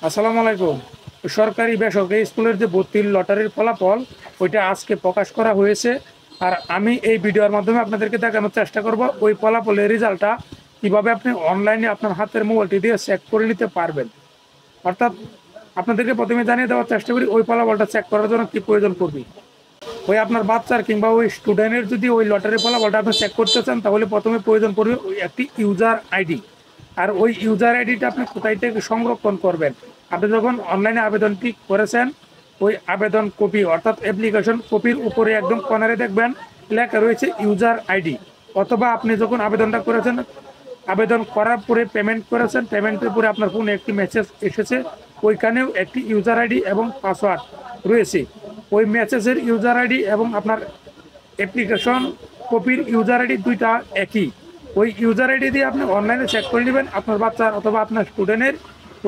আসসালামু আলাইকুম। সরকারি বেসরকারি স্কুলের যে ভর্তির লটারির ফলাফল ওইটা আজকে প্রকাশ করা হয়েছে। আর আমি এই ভিডিওর মাধ্যমে আপনাদেরকে দেখানোর চেষ্টা করব ওই ফলাফলের রেজাল্টটা কিভাবে আপনি অনলাইনে আপনার হাতের মোবাইলটি দিয়ে চেক করে নিতে পারবেন। অর্থাৎ আপনাদেরকে প্রথমে জানিয়ে দেওয়ার চেষ্টা করি ওই ফলাফলটা চেক করার জন্য কী প্রয়োজন করবে। ওই আপনার বাচ্চার কিংবা ওই স্টুডেন্টের যদি ওই লটারির ফলাফলটা আপনি চেক করতে চান তাহলে প্রথমে প্রয়োজন পড়বে ওই একটি ইউজার আইডি। আর ওই ইউজার আইডিটা আপনি কোথায় থেকে সংরক্ষণ করবেন? আপনি যখন অনলাইনে আবেদনটি করেছেন ওই আবেদন কপি অর্থাৎ অ্যাপ্লিকেশন কপির উপরে একদম কর্নারে দেখবেন লেখা রয়েছে ইউজার আইডি। অথবা আপনি যখন আবেদনটা করেছেন আবেদন করার পরে পেমেন্ট করেছেন, পেমেন্টের পরে আপনার ফোনে একটি মেসেজ এসেছে, ওইখানেও একটি ইউজার আইডি এবং পাসওয়ার্ড রয়েছে। ওই মেসেজের ইউজার আইডি এবং আপনার অ্যাপ্লিকেশন কপির ইউজার আইডি দুইটা একই। ওই ইউজার আইডি দিয়ে আপনি অনলাইনে চেক করে নেবেন আপনার বাচ্চার অথবা আপনার স্টুডেন্টের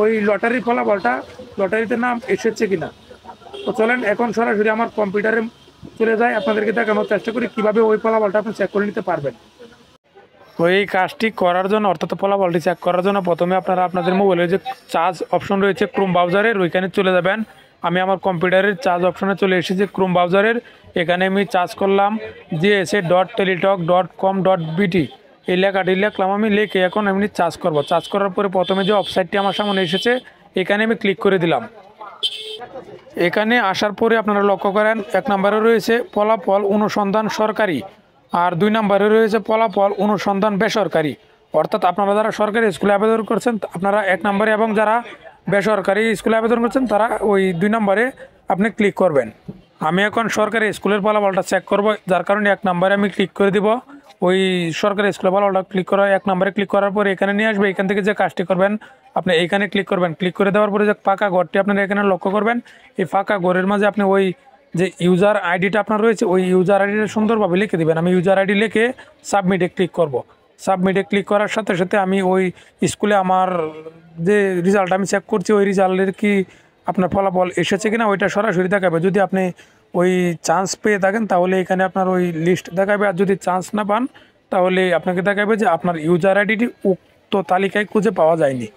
ওই লটারির ফলাফলটা লটারিতে নাম এসেছে কিনা। তো চলেন এখন সরাসরি আমার কম্পিউটারে চলে যায়, আপনাদেরকে দেখানোর চেষ্টা করি কীভাবে ওই ফলাফলটা আপনি চেক করে নিতে পারবেন। ওই কাজটি করার জন্য অর্থাৎ ফলাফলটি চেক করার জন্য প্রথমে আপনারা আপনাদের মোবাইলের যে চার্জ অপশন রয়েছে ক্রোম ব্রাউজারের ওইখানে চলে যাবেন। আমি আমার কম্পিউটারের চার্জ অপশনে চলে এসেছি ক্রোম ব্রাউজারের। এখানে আমি চার্জ করলাম gsa.teletalk.com.bt, এই লেখাটি লিখলাম। আমি লিখে এখন এমনি চার্জ করব। চার্জ করার পরে প্রথমে যে ওয়েবসাইটটি আমার সামনে এসেছে এখানে আমি ক্লিক করে দিলাম। এখানে আসার পরে আপনারা লক্ষ্য করেন এক নম্বরে রয়েছে ফলাফল অনুসন্ধান সরকারি, আর 2 নম্বরে রয়েছে ফলাফল অনুসন্ধান বেসরকারি। অর্থাৎ আপনারা যারা সরকারি স্কুলে আবেদন করছেন আপনারা 1 নম্বরে, এবং যারা বেসরকারি স্কুলে আবেদন করছেন তারা ওই 2 নম্বরে আপনি ক্লিক করবেন। আমি এখন সরকারি স্কুলের ফলাফলটা চেক করব, যার কারণে 1 নম্বরে আমি ক্লিক করে দিব। ওই সরকারি স্কুলের ফলাফলটা ক্লিক করা 1 নম্বরে ক্লিক করার পরে এখানে নিয়ে আসবে। এখান থেকে যে কাজটি করবেন আপনি এইখানে ক্লিক করবেন। ক্লিক করে দেওয়ার পরে যে ফাঁকা ঘরটি আপনারা এখানে লক্ষ্য করবেন, এই ফাঁকা ঘরের মাঝে আপনি ওই যে ইউজার আইডিটা আপনার রয়েছে ওই ইউজার আইডিটা সুন্দরভাবে লিখে দেবেন। আমি ইউজার আইডি লিখে সাবমিটে ক্লিক করব। সাবমিটে ক্লিক করার সাথে সাথে আমি ওই স্কুলে আমার যে রেজাল্ট আমি চেক করছি ওই রেজাল্টের কি আপনার ফলাফল এসেছে কিনা ওইটা সরাসরি দেখাবে। যদি আপনি ওই চান্স পেয়ে থাকেন তাহলে এখানে আপনার ওই লিস্ট দেখাবে, আর যদি চান্স না পান তাহলে আপনাকে দেখাবে যে আপনার ইউজার আইডিটি উক্ত তালিকায় খুঁজে পাওয়া যায়নি।